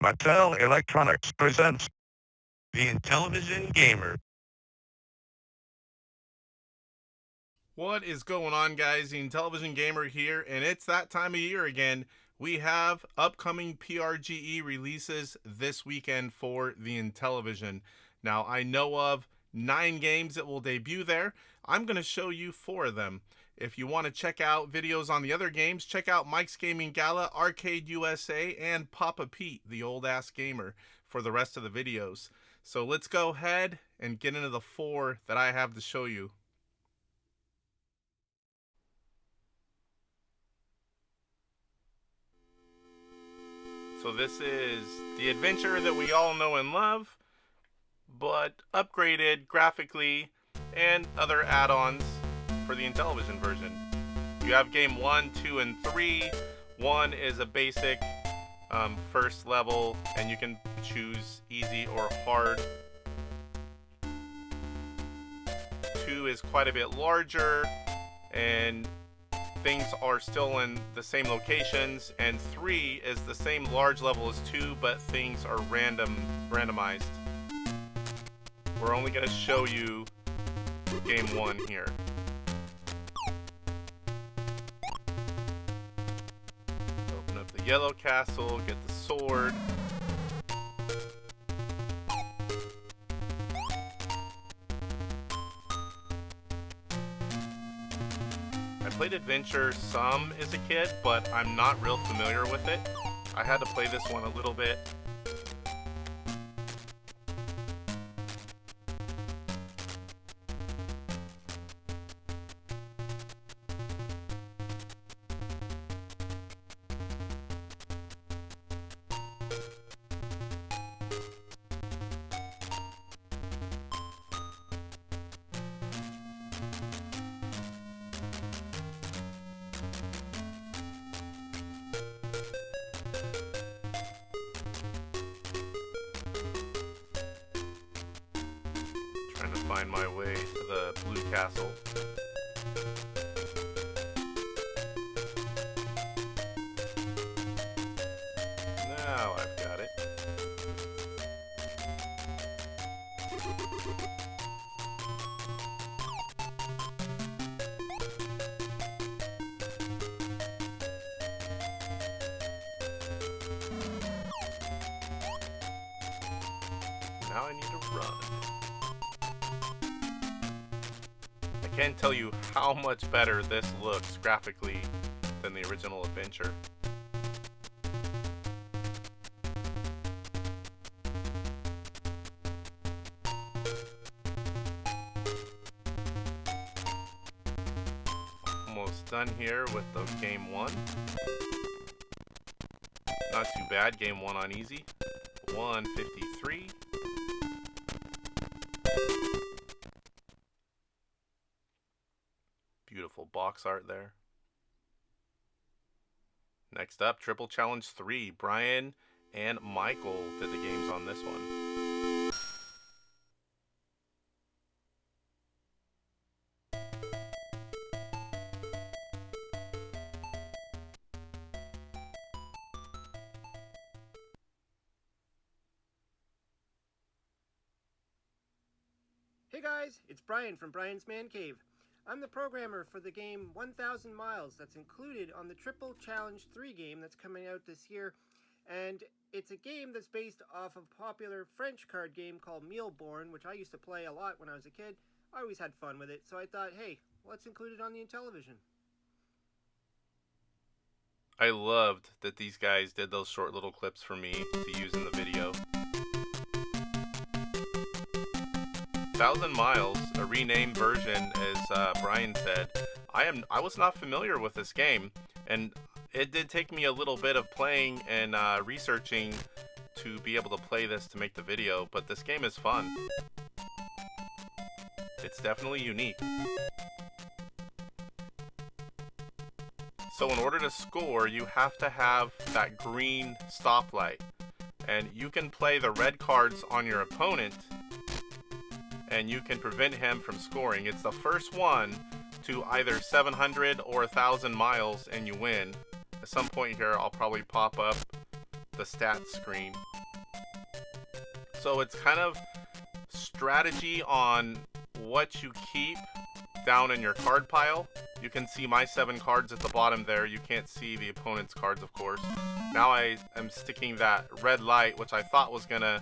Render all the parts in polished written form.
Mattel Electronics presents the Intellivision Gamer. What is going on, guys? The Intellivision Gamer here, and it's that time of year again. We have upcoming PRGE releases this weekend for the Intellivision. Now, I know of 9 games that will debut there. I'm going to show you 4 of them. If you want to check out videos on the other games, check out Mike's Gaming Gala, Arcade USA, and Papa Pete, the old ass gamer, for the rest of the videos. So let's go ahead and get into the 4 that I have to show you. So this is the adventure that we all know and love, but upgraded graphically and other add-ons for the Intellivision version. You have game 1, 2, and 3. 1 is a basic first level, and you can choose easy or hard. 2 is quite a bit larger, and things are still in the same locations, and 3 is the same large level as 2, but things are randomized. We're only going to show you game 1 here. Open up the yellow castle, get the sword. I played Adventure some as a kid, but I'm not real familiar with it. I had to play this one a little bit. Trying to find my way to the blue castle. Now I've got it. Now I need to run. I can't tell you how much better this looks graphically than the original Adventure. Almost done here with the game 1. Not too bad, game 1 on easy. 153. Beautiful box art there. Next up, Triple Challenge 3. Brian and Michael did the games on this one. Hey guys, it's Brian from Brian's Man Cave. I'm the programmer for the game 1000 Miles that's included on the Triple Challenge 3 game that's coming out this year, and it's a game that's based off of a popular French card game called Mealborn, which I used to play a lot when I was a kid. I always had fun with it, so I thought, hey, let's include it on the Intellivision. I loved that these guys did those short little clips for me to use in the video. 1000 Miles, a renamed version, as Brian said. I was not familiar with this game, and it did take me a little bit of playing and researching to be able to play this to make the video, but this game is fun. It's definitely unique. So in order to score, you have to have that green stoplight, and you can play the red cards on your opponent, and you can prevent him from scoring. It's the first one to either 700 or 1,000 miles, and you win. At some point here, I'll probably pop up the stats screen. So it's kind of strategy on what you keep down in your card pile. You can see my 7 cards at the bottom there. You can't see the opponent's cards, of course. Now I am sticking that red light, which I thought was gonna,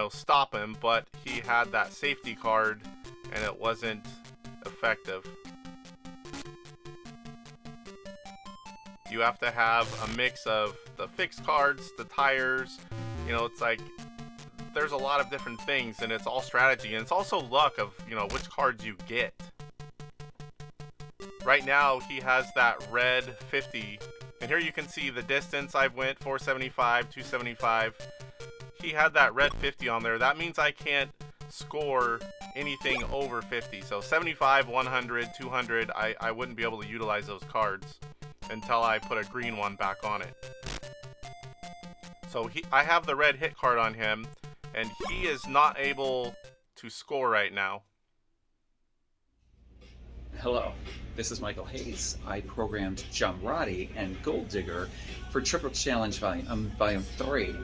stop him, but he had that safety card and it wasn't effective. You have to have a mix of the fixed cards, the tires, it's like there's a lot of different things, and it's all strategy, and it's also luck of, which cards you get. Right now, he has that red 50, and here you can see the distance I've went, 475, 275. He had that red 50 on there. That means I can't score anything over 50. So 75, 100, 200, I wouldn't be able to utilize those cards until I put a green one back on it. So I have the red hit card on him, and he is not able to score right now. Hello, this is Michael Hayes. I programmed Jamrati and Gold Digger for Triple Challenge Volume 3.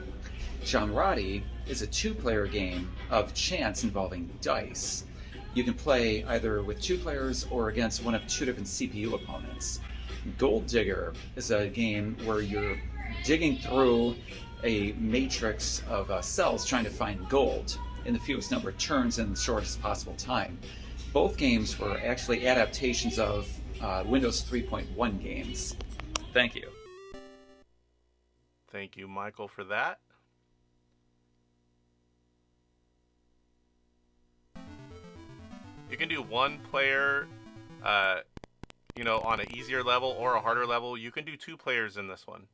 Jamrati is a 2-player game of chance involving dice. You can play either with 2 players or against one of 2 different CPU opponents. Gold Digger is a game where you're digging through a matrix of cells trying to find gold in the fewest number of turns in the shortest possible time. Both games were actually adaptations of Windows 3.1 games. Thank you. Thank you, Michael, for that. You can do 1 player, on an easier level or a harder level. You can do 2 players in this one.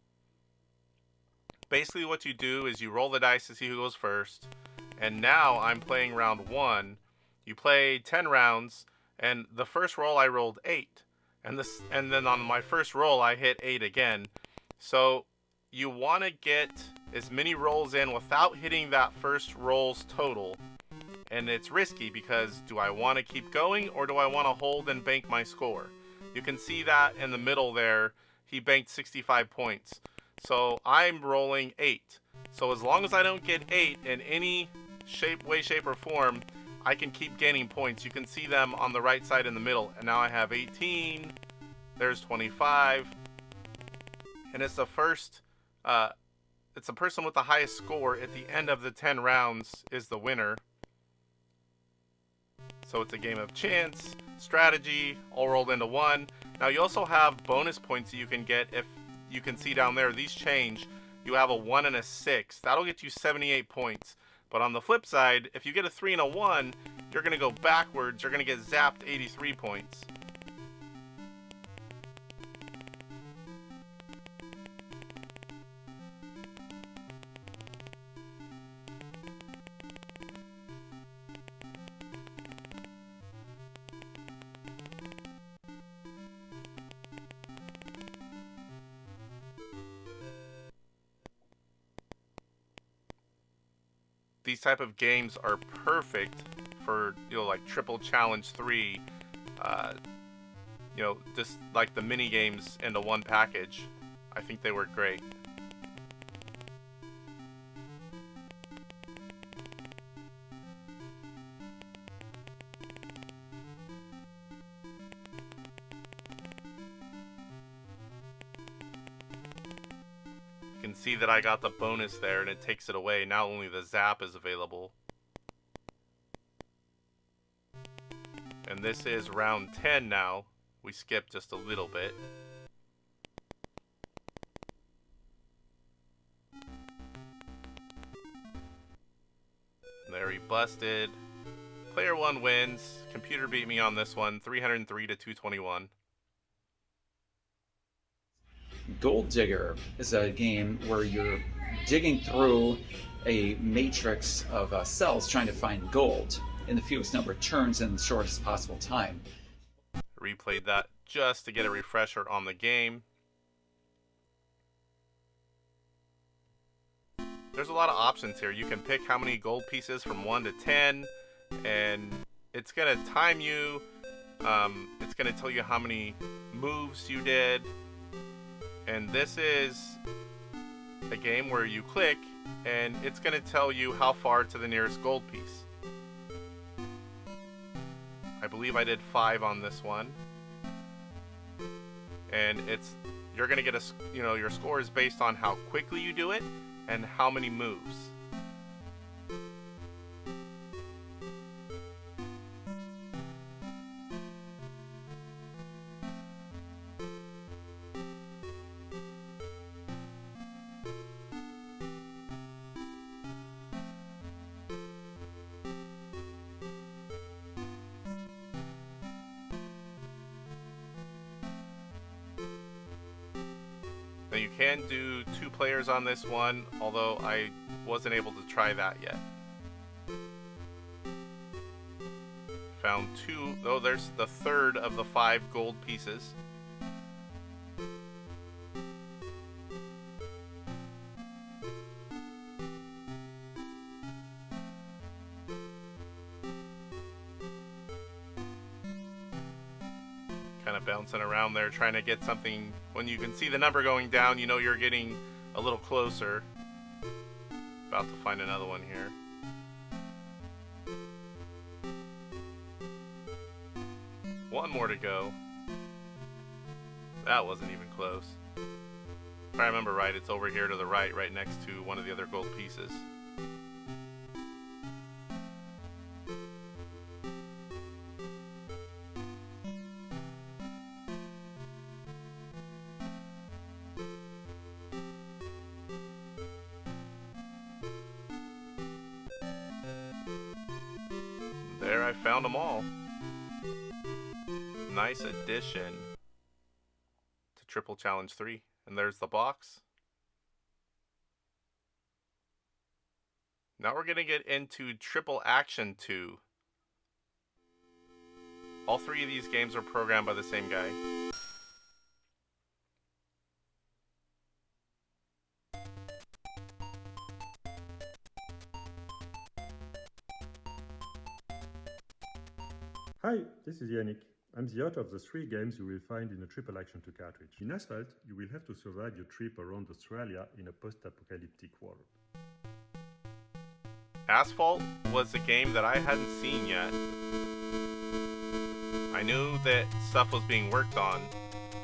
Basically what you do is you roll the dice to see who goes first. And now I'm playing round 1. You play 10 rounds, and the first roll I rolled 8. And then on my first roll I hit 8 again. So you want to get as many rolls in without hitting that first roll's total. And it's risky because do I want to keep going or do I want to hold and bank my score? You can see that in the middle there, he banked 65 points. So I'm rolling 8. So as long as I don't get 8 in any way, shape, or form, I can keep gaining points. You can see them on the right side in the middle. And now I have 18. There's 25. And it's the first, it's the person with the highest score at the end of the 10 rounds is the winner. So it's a game of chance, strategy, all rolled into one. Now you also have bonus points that you can get. If you can see down there, these change. You have a 1 and a 6. That'll get you 78 points. But on the flip side, if you get a 3 and a 1, you're going to go backwards. You're going to get zapped 83 points. These type of games are perfect for, like Triple Challenge 3, just like the mini games into one package. I think they work great. You can see that I got the bonus there and it takes it away. Now only the zap is available. And this is round 10 now. We skipped just a little bit. There he busted. Player 1 wins. Computer beat me on this one, 303 to 221. Gold Digger is a game where you're digging through a matrix of cells trying to find gold in the fewest number of turns in the shortest possible time. Replayed that just to get a refresher on the game. There's a lot of options here. You can pick how many gold pieces from 1 to 10, and it's going to time you. It's going to tell you how many moves you did. And this is a game where you click and it's going to tell you how far to the nearest gold piece. I believe I did 5 on this one. And you're going to get your score is based on how quickly you do it and how many moves. Now you can do 2 players on this one, although I wasn't able to try that yet. Found 2, oh, there's the third of the 5 gold pieces. Kind of bouncing around there trying to get something. When you can see the number going down, you know you're getting a little closer. About to find another one here. One more to go. That wasn't even close. If I remember right, it's over here to the right, right next to one of the other gold pieces. There, I found them all. Nice addition to Triple Challenge 3. And there's the box. Now we're going to get into Triple Action 2. All 3 of these games are programmed by the same guy. Hi, this is Yannick. I'm the author of the 3 games you will find in a Triple Action 2 cartridge. In Asphalt, you will have to survive your trip around Australia in a post-apocalyptic world. Asphalt was a game that I hadn't seen yet. I knew that stuff was being worked on,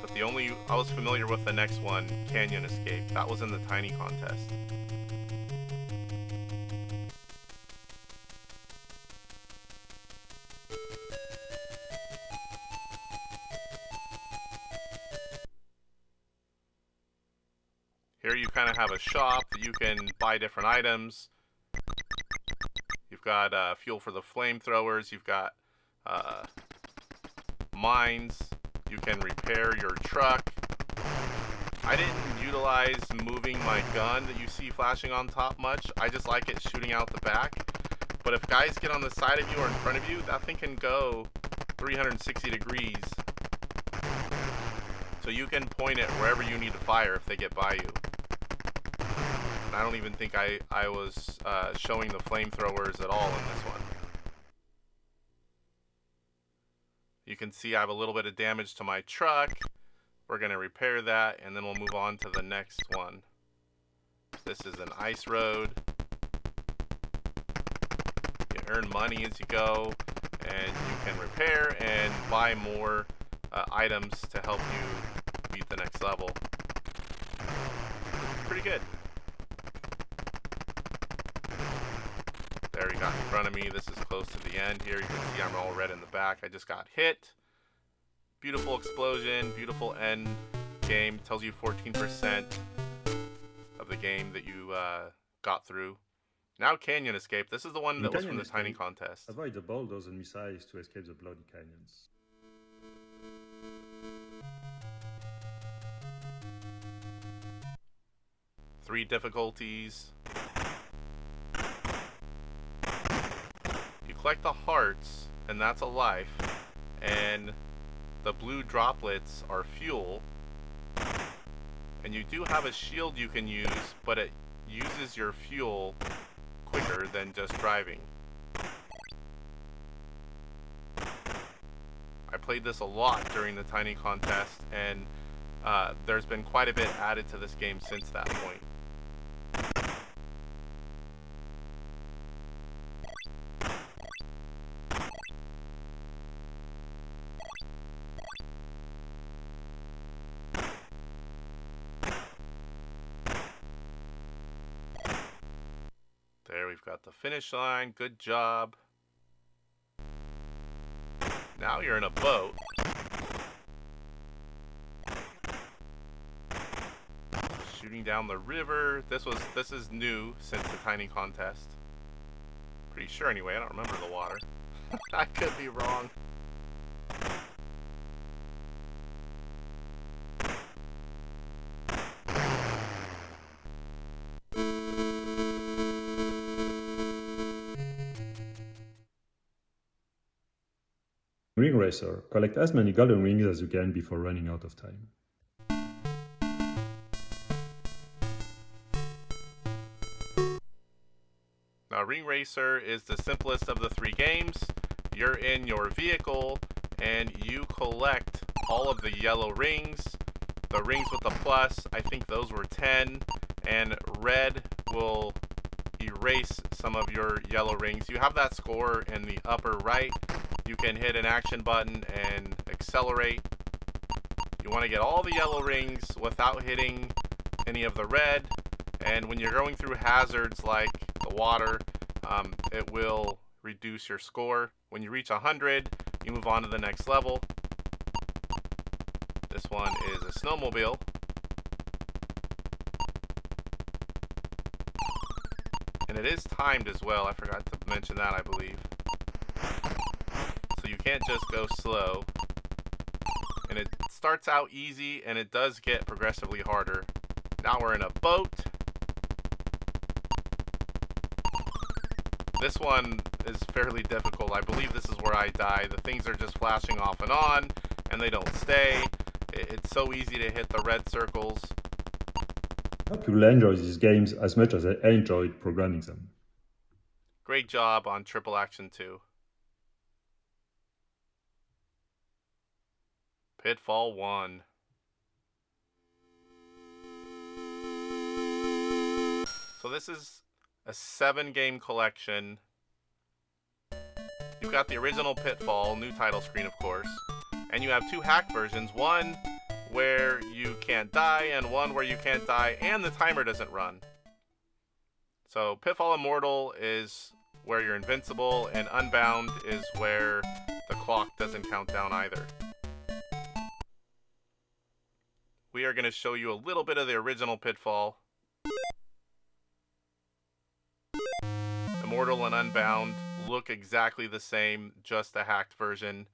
but I was familiar with the next one, Canyon Escape. That was in the Tiny Contest. Here you kind of have a shop that you can buy different items. You've got fuel for the flamethrowers. You've got mines. You can repair your truck. I didn't utilize moving my gun that you see flashing on top much. I just like it shooting out the back. But if guys get on the side of you or in front of you, that thing can go 360 degrees. So you can point it wherever you need to fire if they get by you. And I don't even think I was showing the flamethrowers at all in this one. You can see I have a little bit of damage to my truck. We're going to repair that, and then we'll move on to the next one. This is an ice road. You earn money as you go, and you can repair and buy more items to help you beat the next level. Pretty good. There, you got in front of me. This is close to the end here. You can see I'm all red in the back. I just got hit. Beautiful explosion, beautiful end game. Tells you 14% of the game that you got through. Now Canyon Escape. This is the one that was from the Tiny Contest. Avoid the boulders and missiles to escape the bloody canyons. Three difficulties. You collect the hearts, and that's a life. And the blue droplets are fuel. And you do have a shield you can use, but it uses your fuel quicker than just driving. I played this a lot during the Tiny Contest, and there's been quite a bit added to this game since that point. we've got the finish line. Good job. Now you're in a boat. Shooting down the river. This is new since the tiny contest. Pretty sure anyway. I don't remember the water. I could be wrong. Ring Racer. Collect as many golden rings as you can before running out of time. Now, Ring Racer is the simplest of the three games. You're in your vehicle and you collect all of the yellow rings. The rings with the plus, I think those were 10, and red will erase some of your yellow rings. You have that score in the upper right. You can hit an action button and accelerate. You want to get all the yellow rings without hitting any of the red. And when you're going through hazards like the water, it will reduce your score. When you reach 100, you move on to the next level. This one is a snowmobile. And it is timed as well. I forgot to mention that, I believe. So you can't just go slow. And it starts out easy, and it does get progressively harder. Now we're in a boat. This one is fairly difficult. I believe this is where I die. The things are just flashing off and on, and they don't stay. It's so easy to hit the red circles. I hope you will enjoy these games as much as I enjoyed programming them. Great job on Triple Action 2. Pitfall 1. So this is a 7-game collection. You've got the original Pitfall, new title screen of course, and you have 2 hack versions, one where you can't die and one where you can't die and the timer doesn't run. So Pitfall Immortal is where you're invincible, and Unbound is where the clock doesn't count down either. We are going to show you a little bit of the original Pitfall. Immortal and Unbound look exactly the same, just a hacked version.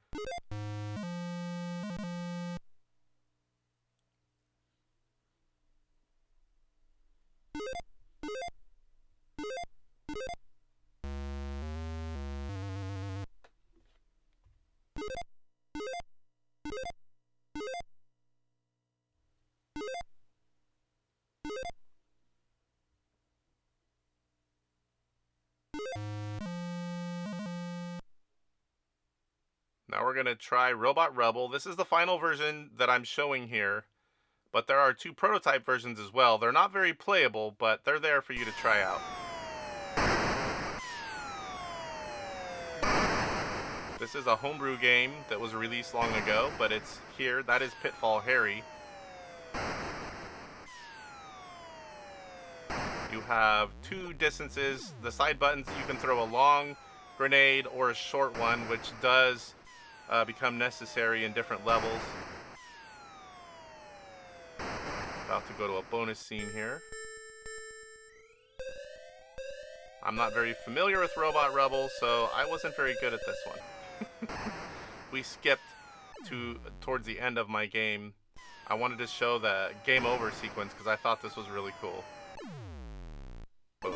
Now we're going to try Robot Rebel. This is the final version that I'm showing here, but there are 2 prototype versions as well. They're not very playable, but they're there for you to try out. This is a homebrew game that was released long ago, but it's here. That is Pitfall Harry. You have 2 distances. The side buttons, you can throw a long grenade or a short one, which does become necessary in different levels. About to go to a bonus scene here. I'm not very familiar with Robot Rebel, so I wasn't very good at this one. We skipped towards the end of my game. I wanted to show the game over sequence because I thought this was really cool. Boom.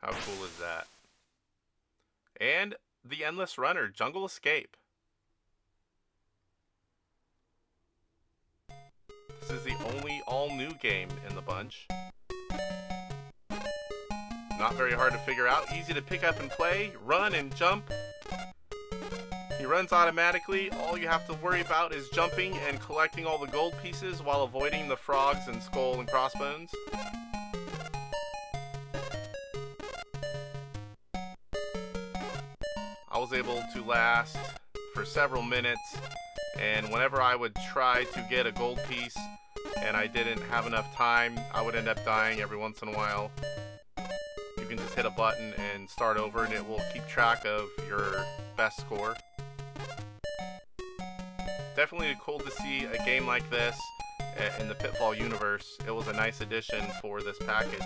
How cool is that? And the Endless Runner, Jungle Escape. This is the only all-new game in the bunch. Not very hard to figure out, easy to pick up and play, run and jump. He runs automatically, all you have to worry about is jumping and collecting all the gold pieces while avoiding the frogs and skull and crossbones. was able to last for several minutes, and whenever I would try to get a gold piece and I didn't have enough time, I would end up dying every once in a while. You can just hit a button and start over, and it will keep track of your best score. Definitely cool to see a game like this in the Pitfall universe. It was a nice addition for this package.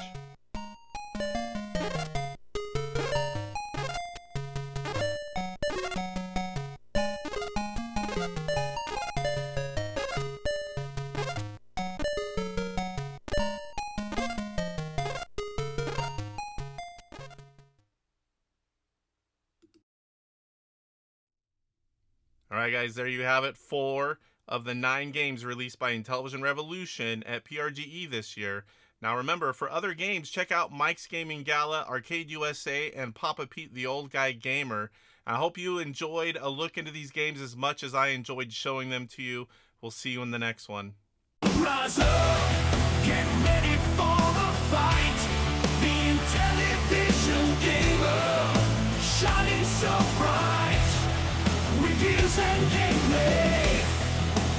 Alright guys, there you have it. 4 of the 9 games released by Intellivision Revolution at PRGE this year. Now remember, for other games, check out Mike's Gaming Gala, Arcade USA, and Papa Pete the Old Guy Gamer. I hope you enjoyed a look into these games as much as I enjoyed showing them to you. We'll see you in the next one. Rise up, get ready for the fight. The Intellivision Gamer, shining so bright. Reviews and gameplay,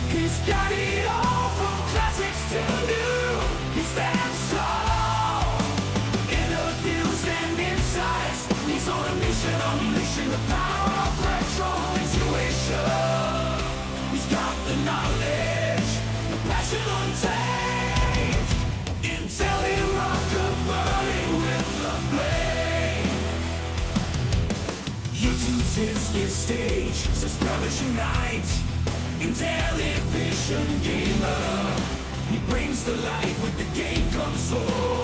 he's got it all from classics to new. He stands tall, interviews and insights. He's on a mission, unleashing the power of retro intuition. He's got the knowledge, the passion untamed. Intelli-rocker burning with the flame. YouTube's his stage, subscribers unite. Intellivision Gamer, he brings the light with the game console.